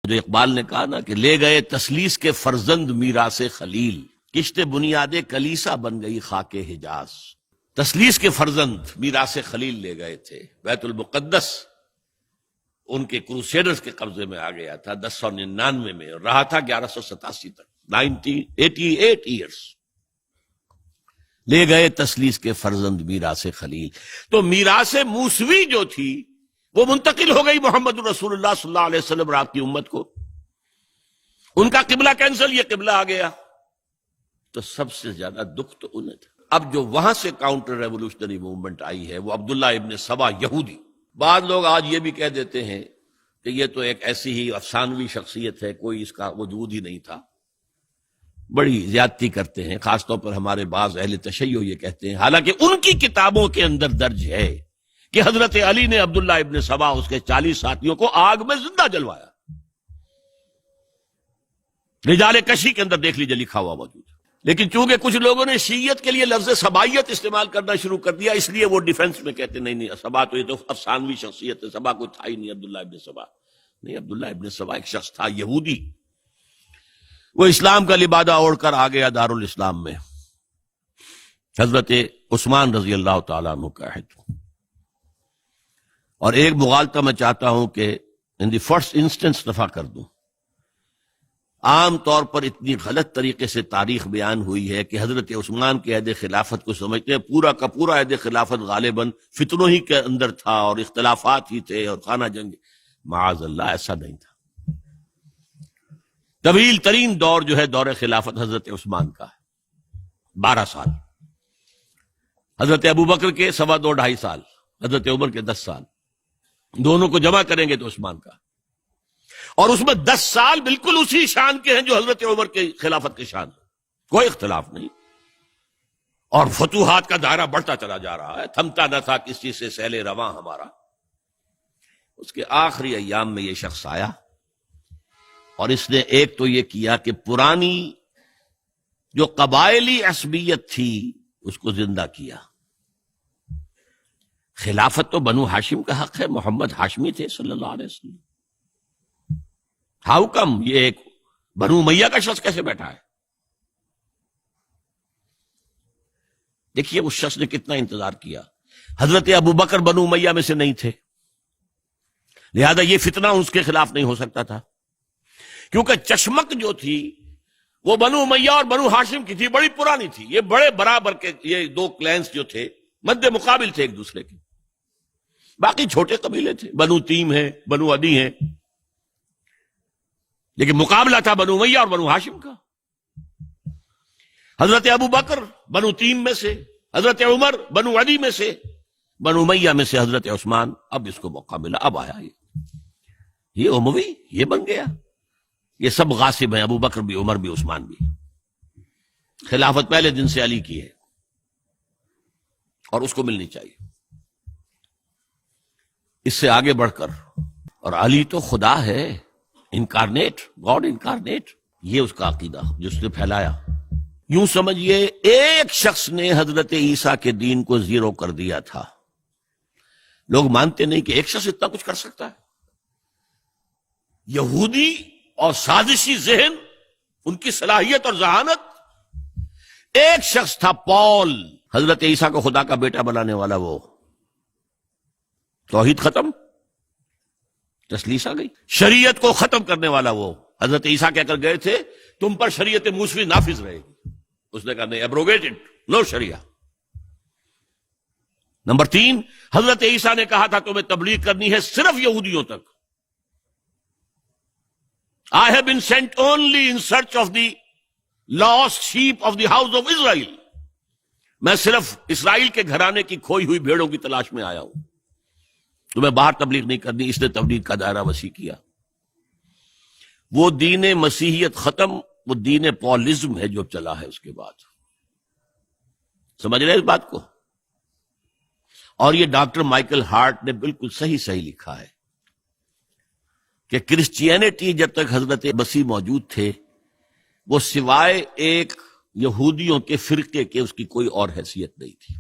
جو اقبال نے کہا نا کہ لے گئے تسلیس کے فرزند میراث خلیل، کشت بنیاد کلیسا بن گئی خاک حجاز۔ تسلیس کے فرزند میراث خلیل لے گئے تھے، بیت المقدس ان کے کروسیڈرز کے قبضے میں آ گیا تھا 1099 میں، اور رہا تھا 1187 تک، 88 ایئرس۔ لے گئے تسلیس کے فرزند میراث خلیل، تو میراث موسوی جو تھی وہ منتقل ہو گئی محمد رسول اللہ صلی اللہ علیہ وسلم اور آپ کی امت کو۔ ان کا قبلہ کینسل، یہ قبلہ آ گیا، تو سب سے زیادہ دکھ تو انہیں تھا۔ اب جو وہاں سے کاؤنٹر ریولوشنری موومنٹ آئی ہے وہ عبداللہ ابن سبا یہودی۔ بعض لوگ آج یہ بھی کہہ دیتے ہیں کہ یہ تو ایک ایسی ہی افسانوی شخصیت ہے، کوئی اس کا وجود ہی نہیں تھا، بڑی زیادتی کرتے ہیں، خاص طور پر ہمارے بعض اہل تشیع یہ کہتے ہیں، حالانکہ ان کی کتابوں کے اندر درج ہے کہ حضرت علی نے عبداللہ ابن سبا اس کے 40 ساتھیوں کو آگ میں زندہ جلوایا۔ رجال کشی کے اندر دیکھ لیجیے لکھا ہوا موجود ہے۔ لیکن چونکہ کچھ لوگوں نے شیعیت کے لیے لفظ سبائیت استعمال کرنا شروع کر دیا، اس لیے وہ ڈیفنس میں کہتے نہیں سبا تو یہ تو افسانوی شخصیت ہے، سبا کوئی تھا ہی نہیں عبداللہ ابن سبا۔ نہیں، عبداللہ ابن سبا ایک شخص تھا یہودی، وہ اسلام کا لبادہ اوڑھ کر آ گیا دارالاسلام میں۔ حضرت عثمان رضی اللہ تعالیٰ عنہ کا ہے۔ اور ایک مغالطہ میں چاہتا ہوں کہ ان دی فرسٹ انسٹنس دفع کر دوں۔ عام طور پر اتنی غلط طریقے سے تاریخ بیان ہوئی ہے کہ حضرت عثمان کے عہد خلافت کو سمجھتے ہیں پورا کا پورا عہد خلافت غالباً فتنوں ہی کے اندر تھا اور اختلافات ہی تھے اور خانہ جنگ۔ معاذ اللہ، ایسا نہیں تھا۔ طویل ترین دور جو ہے دور خلافت حضرت عثمان کا ہے، 12 سال۔ حضرت ابوبکر کے 2.5 سال، حضرت عمر کے 10 سال، دونوں کو جمع کریں گے تو عثمان کا، اور اس میں 10 سال بالکل اسی شان کے ہیں جو حضرت عمر کے خلافت کے شان، کوئی اختلاف نہیں۔ اور فتوحات کا دائرہ بڑھتا چلا جا رہا ہے، تھمتا نہ تھا کسی سے سیل رواں ہمارا۔ اس کے آخری ایام میں یہ شخص آیا اور اس نے ایک تو یہ کیا کہ پرانی جو قبائلی عصبیت تھی اس کو زندہ کیا۔ خلافت تو بنو ہاشم کا حق ہے، محمد ہاشمی تھے صلی اللہ علیہ وسلم۔ ہاؤ کم یہ ایک بنو امیہ کا شخص کیسے بیٹھا ہے؟ دیکھیے اس شخص نے کتنا انتظار کیا۔ حضرت ابوبکر بنو امیہ میں سے نہیں تھے، لہذا یہ فتنہ اس کے خلاف نہیں ہو سکتا تھا، کیونکہ چشمک جو تھی وہ بنو امیہ اور بنو ہاشم کی تھی، بڑی پرانی تھی۔ یہ بڑے برابر کے یہ دو کلینز جو تھے مد مقابل تھے ایک دوسرے کے، باقی چھوٹے قبیلے تھے، بنو تیم ہیں، بنو عدی ہیں، لیکن مقابلہ تھا بنو امیہ اور بنو ہاشم کا۔ حضرت ابوبکر بنو تیم میں سے، حضرت عمر بنو عدی میں سے، بنو امیہ میں سے حضرت عثمان۔ اب اس کو موقع ملا، اب آیا یہ اموی، یہ بن گیا۔ یہ سب غاصب ہیں، ابوبکر بھی، عمر بھی، عثمان بھی۔ خلافت پہلے دن سے علی کی ہے اور اس کو ملنی چاہیے۔ اس سے آگے بڑھ کر، اور علی تو خدا ہے، انکارنیٹ، گاڈ انکارنیٹ، یہ اس کا عقیدہ جو اس نے پھیلایا۔ یوں سمجھیے ایک شخص نے حضرت عیسیٰ کے دین کو زیرو کر دیا تھا۔ لوگ مانتے نہیں کہ ایک شخص اتنا کچھ کر سکتا ہے۔ یہودی اور سازشی ذہن، ان کی صلاحیت اور ذہانت۔ ایک شخص تھا پال، حضرت عیسیٰ کو خدا کا بیٹا بنانے والا، وہ توحید ختم، تسلیس آ گئی۔ شریعت کو ختم کرنے والا وہ حضرت عیسیٰ کہہ کر گئے تھے تم پر شریعت موسوی نافذ رہے گی، اس نے کہا نہیں، ایبروگیٹڈ، نو شریعہ۔ نمبر 3، حضرت عیسیٰ نے کہا تھا تمہیں تبلیغ کرنی ہے صرف یہودیوں تک۔ I have been sent only in search of the lost sheep of the house of Israel۔ میں صرف اسرائیل کے گھرانے کی کھوئی ہوئی بھیڑوں کی تلاش میں آیا ہوں، تمہیں باہر تبلیغ نہیں کرنی۔ اس نے تبلیغ کا دائرہ وسیع کیا۔ وہ دین مسیحیت ختم، وہ دین پولزم ہے جو چلا ہے اس کے بعد۔ سمجھ رہے اس بات کو؟ اور یہ ڈاکٹر مائیکل ہارٹ نے بالکل صحیح لکھا ہے کہ کرسچینٹی جب تک حضرت مسیح موجود تھے وہ سوائے ایک یہودیوں کے فرقے کے اس کی کوئی اور حیثیت نہیں تھی،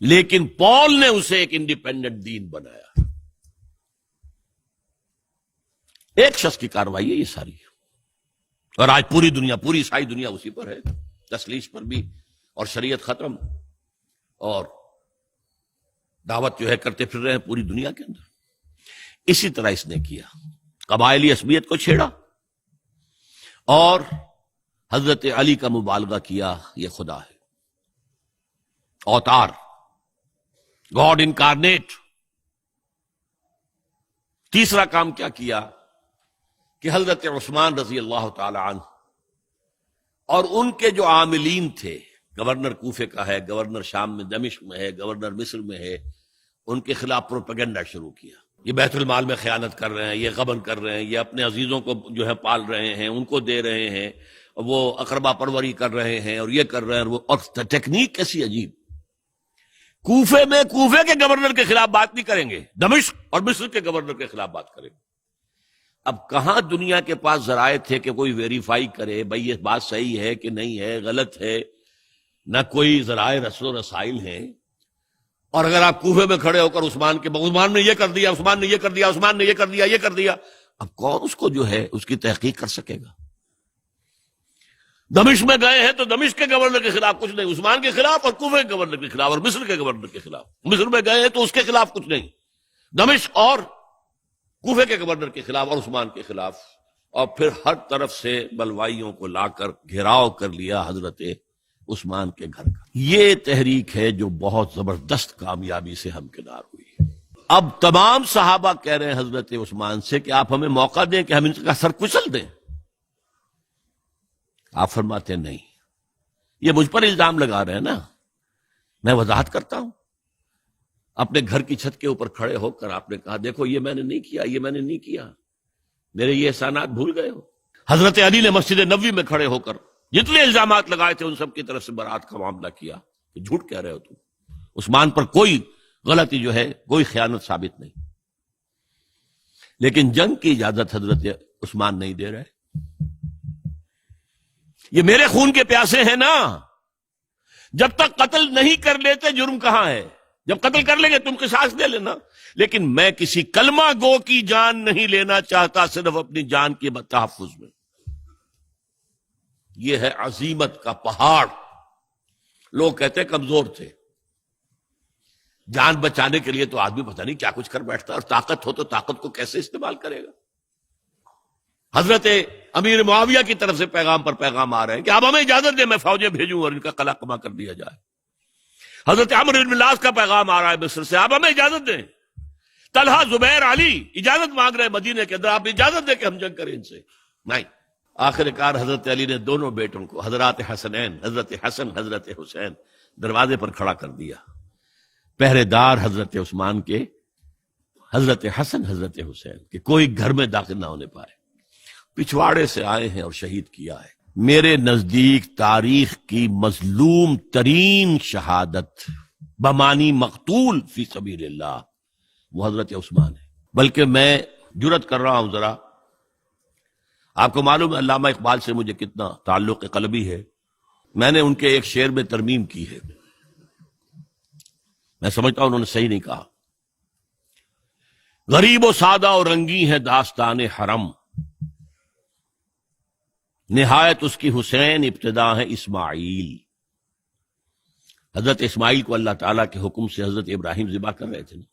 لیکن پال نے اسے ایک انڈیپینڈنٹ دین بنایا۔ ایک شخص کی کارروائی ہے یہ ساری، اور آج پوری دنیا، پوری عیسائی دنیا اسی پر ہے، تسلیس پر بھی، اور شریعت ختم، اور دعوت جو ہے کرتے پھر رہے ہیں پوری دنیا کے اندر۔ اسی طرح اس نے کیا، قبائلی عصبیت کو چھیڑا، اور حضرت علی کا مبالغہ کیا یہ خدا ہے، اوتار، گاڈ انکارنیٹ۔ تیسرا کام کیا کیا کہ حضرت عثمان رضی اللہ تعالی عنہ اور ان کے جو عاملین تھے، گورنر کوفے کا ہے، گورنر شام میں دمشق میں ہے، گورنر مصر میں ہے، ان کے خلاف پروپیگنڈا شروع کیا، یہ بیت المال میں خیانت کر رہے ہیں، یہ غبن کر رہے ہیں، یہ اپنے عزیزوں کو جو ہے پال رہے ہیں، ان کو دے رہے ہیں، وہ اقربا پروری کر رہے ہیں، اور یہ کر رہے ہیں، اور ٹیکنیک کیسی عجیب، کوفے میں کوفے کے گورنر کے خلاف بات نہیں کریں گے، دمشق اور مصر کے گورنر کے خلاف بات کریں گے۔ اب کہاں دنیا کے پاس ذرائع تھے کہ کوئی ویریفائی کرے بھئی یہ بات صحیح ہے کہ نہیں ہے، غلط ہے، نہ کوئی ذرائع رسل و رسائل ہیں، اور اگر آپ کوفے میں کھڑے ہو کر عثمان نے یہ کر دیا، عثمان نے یہ کر دیا، عثمان نے یہ کر دیا، یہ کر دیا، اب کون اس کو جو ہے اس کی تحقیق کر سکے گا؟ دمشق میں گئے ہیں تو دمشق کے گورنر کے خلاف کچھ نہیں، عثمان کے خلاف، اور کوفے کے گورنر کے خلاف، اور مصر کے گورنر کے خلاف، مصر میں گئے ہیں تو اس کے خلاف کچھ نہیں، دمشق اور کوفے کے گورنر کے خلاف اور عثمان کے خلاف، اور پھر ہر طرف سے بلوائیوں کو لا کر گھیراؤ کر لیا حضرت عثمان کے گھر کا۔ یہ تحریک ہے جو بہت زبردست کامیابی سے ہمکنار ہوئی۔ اب تمام صحابہ کہہ رہے ہیں حضرت عثمان سے کہ آپ ہمیں موقع دیں کہ ہم ان کا سر کچل دیں، آپ فرماتے نہیں، یہ مجھ پر الزام لگا رہے ہیں نا، میں وضاحت کرتا ہوں۔ اپنے گھر کی چھت کے اوپر کھڑے ہو کر آپ نے کہا دیکھو یہ میں نے نہیں کیا، یہ میں نے نہیں کیا، میرے یہ احسانات بھول گئے ہو۔ حضرت علی نے مسجد نبوی میں کھڑے ہو کر جتنے الزامات لگائے تھے ان سب کی طرف سے برات کا معاملہ کیا کہ جھوٹ کہہ رہے ہو تم، عثمان پر کوئی غلطی جو ہے، کوئی خیانت ثابت نہیں، لیکن جنگ کی اجازت حضرت عثمان نہیں دے رہے، یہ میرے خون کے پیاسے ہیں نا، جب تک قتل نہیں کر لیتے جرم کہاں ہے، جب قتل کر لیں گے تم قصاص دے لینا، لیکن میں کسی کلمہ گو کی جان نہیں لینا چاہتا، صرف اپنی جان کے تحفظ میں۔ یہ ہے عزیمت کا پہاڑ۔ لوگ کہتے ہیں کمزور تھے، جان بچانے کے لیے تو آدمی پتہ نہیں کیا کچھ کر بیٹھتا، اور طاقت ہو تو طاقت کو کیسے استعمال کرے گا۔ حضرت امیر معاویہ کی طرف سے پیغام پر پیغام آ رہے ہیں کہ آپ ہمیں اجازت دیں میں فوجیں بھیجوں اور ان کا قلع کما کر دیا جائے۔ حضرت عمرو بن العاص کا پیغام آ رہا ہے مصر سے، آپ ہمیں اجازت دیں۔ طلحہ، زبیر، علی اجازت مانگ رہے ہیں مدینے کے اندر، آپ اجازت دیں کہ ہم جنگ کریں ان سے، نہیں۔ آخر کار حضرت علی نے دونوں بیٹوں کو، حضرات حسنین، حضرت حسن، حضرت حسین، دروازے پر کھڑا کر دیا، پہرے دار حضرت عثمان کے، حضرت حسن، حضرت حسین، کہ کوئی گھر میں داخل نہ ہونے پائے۔ پچھواڑے سے آئے ہیں اور شہید کیا ہے۔ میرے نزدیک تاریخ کی مظلوم ترین شہادت بمانی مقتول فی سبیل اللہ وہ حضرت عثمان ہے۔ بلکہ میں جرات کر رہا ہوں، ذرا آپ کو معلوم ہے علامہ اقبال سے مجھے کتنا تعلق قلبی ہے، میں نے ان کے ایک شعر میں ترمیم کی ہے، میں سمجھتا ہوں انہوں نے صحیح نہیں کہا۔ غریب و سادہ اور رنگی ہے داستان حرم، نہایت اس کی حسین ابتدا ہے اسماعیل۔ حضرت اسماعیل کو اللہ تعالیٰ کے حکم سے حضرت ابراہیم ذبح کر رہے تھے نا،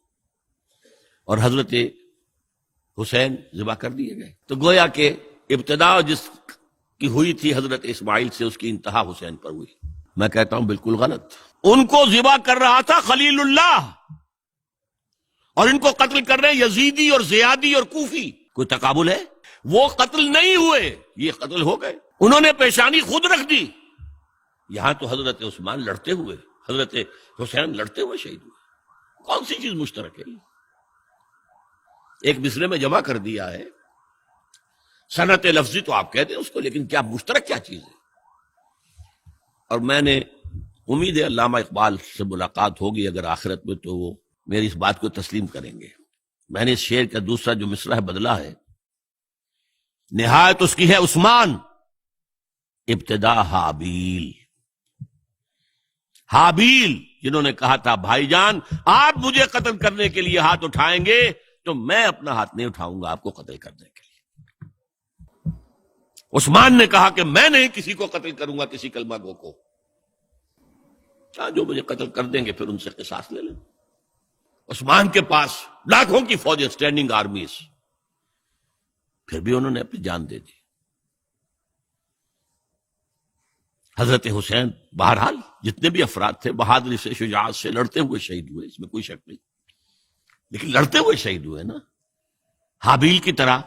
اور حضرت حسین ذبح کر دیے گئے، تو گویا کہ ابتدا جس کی ہوئی تھی حضرت اسماعیل سے، اس کی انتہا حسین پر ہوئی۔ میں کہتا ہوں بالکل غلط، ان کو ذبح کر رہا تھا خلیل اللہ، اور ان کو قتل کر رہے یزیدی اور زیادی اور کوفی۔ کوئی تقابل ہے؟ وہ قتل نہیں ہوئے، یہ قتل ہو گئے، انہوں نے پیشانی خود رکھ دی۔ یہاں تو حضرت عثمان لڑتے ہوئے، حضرت حسین لڑتے ہوئے شہید ہوئے، کون سی چیز مشترک ہے؟ ایک مصرے میں جمع کر دیا ہے، صنعت لفظی تو آپ کہتے ہیں اس کو، لیکن کیا مشترک کیا چیز ہے؟ اور میں نے امید ہے علامہ اقبال سے ملاقات ہوگی اگر آخرت میں، تو وہ میری اس بات کو تسلیم کریں گے۔ میں نے اس شعر کا دوسرا جو مصرع ہے بدلا ہے، نہایت اس کی ہے عثمان ابتدا حابیل، حابیل جنہوں نے کہا تھا بھائی جان آپ مجھے قتل کرنے کے لیے ہاتھ اٹھائیں گے تو میں اپنا ہاتھ نہیں اٹھاؤں گا آپ کو قتل کرنے کے لیے۔ عثمان نے کہا کہ میں نہیں کسی کو قتل کروں گا، کسی کلمہ گو کو، جو مجھے قتل کر دیں گے پھر ان سے قصاص لے لیں۔ عثمان کے پاس لاکھوں کی فوجیں، اسٹینڈنگ آرمیز، پھر بھی انہوں نے اپنی جان دے دی۔ حضرت حسین بہرحال جتنے بھی افراد تھے بہادری سے، شجاعت سے لڑتے ہوئے شہید ہوئے، اس میں کوئی شک نہیں، لیکن لڑتے ہوئے شہید ہوئے نا، حابیل کی طرح۔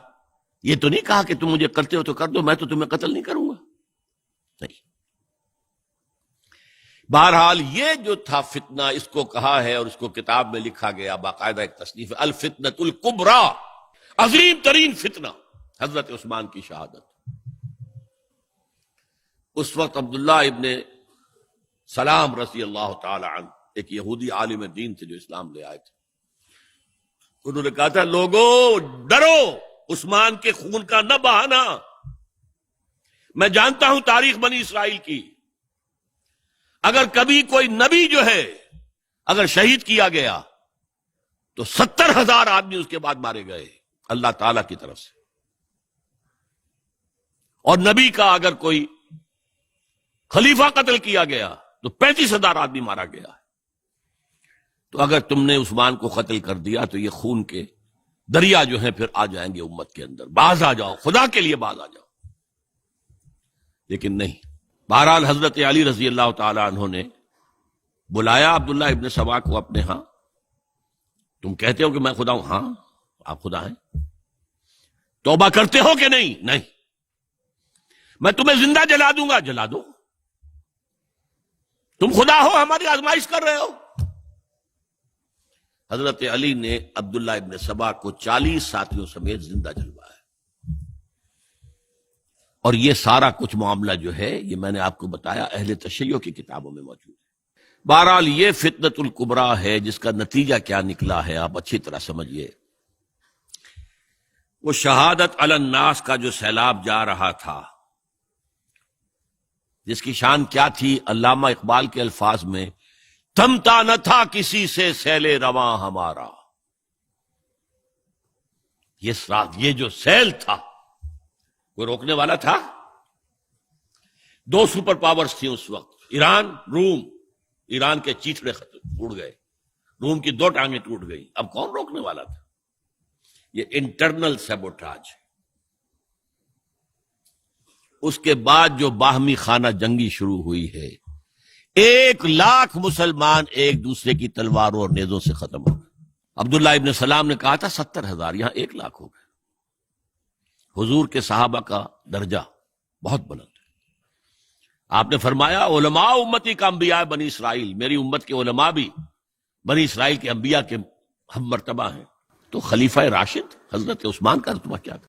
یہ تو نہیں کہا کہ تم مجھے کرتے ہو تو کر دو، میں تو تمہیں قتل نہیں کروں گا، نہیں۔ بہرحال یہ جو تھا فتنہ، اس کو کہا ہے اور اس کو کتاب میں لکھا گیا، باقاعدہ ایک تصنیف ہے، الفتنۃ الکبریٰ، عظیم ترین فتنہ، حضرت عثمان کی شہادت۔ اس وقت عبداللہ ابن سلام رضی اللہ تعالی عنہ ایک یہودی عالم دین تھے جو اسلام لے آئے تھے، انہوں نے کہا تھا لوگو ڈرو، عثمان کے خون کا نہ بہانا۔ میں جانتا ہوں تاریخ بنی اسرائیل کی، اگر کبھی کوئی نبی جو ہے اگر شہید کیا گیا تو 70,000 آدمی اس کے بعد مارے گئے اللہ تعالی کی طرف سے، اور نبی کا اگر کوئی خلیفہ قتل کیا گیا تو 35,000 آدمی مارا گیا۔ تو اگر تم نے عثمان کو قتل کر دیا تو یہ خون کے دریا جو ہیں پھر آ جائیں گے امت کے اندر، باز آ جاؤ، خدا کے لیے باز آ جاؤ۔ لیکن نہیں۔ بہرحال حضرت علی رضی اللہ تعالی عنہ نے بلایا عبداللہ ابن سبا کو اپنے ہاں۔ تم کہتے ہو کہ میں خدا ہوں؟ ہاں آپ خدا ہیں۔ توبہ کرتے ہو کہ نہیں؟ نہیں۔ میں تمہیں زندہ جلا دوں گا، جلا دو، تم خدا ہو، ہماری آزمائش کر رہے ہو۔ حضرت علی نے عبداللہ ابن سبا کو 40 ساتھیوں سمیت زندہ جلوایا، اور یہ سارا کچھ معاملہ جو ہے یہ میں نے آپ کو بتایا اہل تشیع کی کتابوں میں موجود ہے۔ بہرحال یہ فتنۃ الکبریٰ ہے، جس کا نتیجہ کیا نکلا ہے آپ اچھی طرح سمجھیے۔ وہ شہادت علی الناس کا جو سیلاب جا رہا تھا، جس کی شان کیا تھی، علامہ اقبال کے الفاظ میں، تھمتا نہ تھا کسی سے سیل رواں ہمارا۔ یہ جو سیل تھا وہ روکنے والا تھا؟ 2 سپر پاورز تھیں اس وقت، ایران، روم۔ ایران کے چیتڑے ٹوٹ گئے، روم کی 2 ٹانگیں ٹوٹ گئی، اب کون روکنے والا تھا؟ یہ انٹرنل سیبوٹاج۔ اس کے بعد جو باہمی خانہ جنگی شروع ہوئی ہے، 1,00,000 مسلمان ایک دوسرے کی تلواروں اور نیزوں سے ختم ہو گئے۔ عبداللہ ابن سلام نے کہا تھا 70,000، یہاں 1,00,000 ہو گئے۔ حضور کے صحابہ کا درجہ بہت بلند ہے۔ آپ نے فرمایا علماء امتی کا انبیاء بنی اسرائیل، میری امت کے علماء بھی بنی اسرائیل کے انبیاء کے ہم مرتبہ ہیں۔ تو خلیفہ راشد حضرت عثمان کا رتبہ کیا تھا؟